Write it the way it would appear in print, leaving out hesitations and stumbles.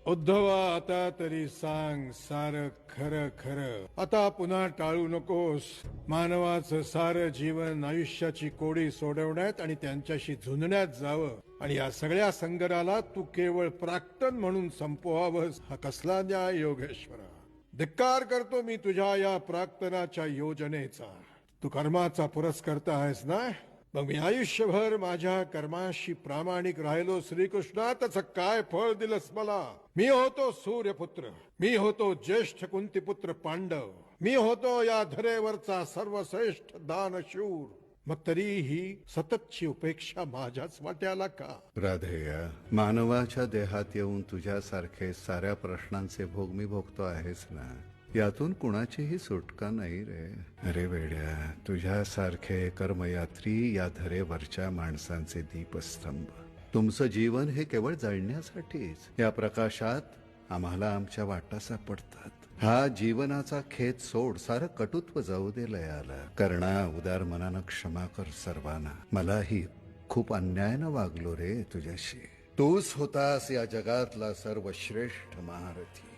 उद्धवा, आता तरी सांग सार खरं खरं. आता पुन्हा टाळू नकोस. मानवाचं सारं जीवन आयुष्याची कोडी सोडवण्यात आणि त्यांच्याशी झुंजण्यात जावं, आणि या सगळ्या संकटाला तू केवळ प्राक्तन म्हणून संपवावंस. हा कसला न्याय योगेश्वरा. धिक्कार करतो मी तुझ्या या प्राक्तनाच्या योजनेचा. तू कर्माचा पुरस्कर्ता आहेस ना, मग मी आयुष्यभर माझ्या कर्माशी प्रामाणिक राहिलो श्रीकृष्णा, त्याचं काय फळ दिलंस मला. मी होतो सूर्यपुत्र, मी होतो ज्येष्ठ कुंतीपुत्र पांडव, मी होतो या धरेवरचा सर्वश्रेष्ठ दानशूर. मग तरीही सततची उपेक्षा माझ्याच वाट्याला का. राधेया, मानवाच्या देहात येऊन तुझ्यासारखे साऱ्या प्रश्नांचे भोग मी भोगतो आहेस ना, यातून कुणाचीही सुटका नाही रे. अरे वेड्या, तुझ्यासारखे कर्मयात्री या धरेवरच्या माणसांचे दीपस्तंभ. तुमचं जीवन हे केवळ जळण्यासाठीच. या प्रकाशात आम्हाला आमच्या वाटा सापडतात. हा जीवनाचा खेद सोड, सारं कटुत्व जाऊ दे लयाला. कर्णा, उदार मनानं क्षमा कर सर्वांना. मलाही खूप अन्यायानं वागलो रे तुझ्याशी. तूच होतास या जगातला सर्वश्रेष्ठ महारथी.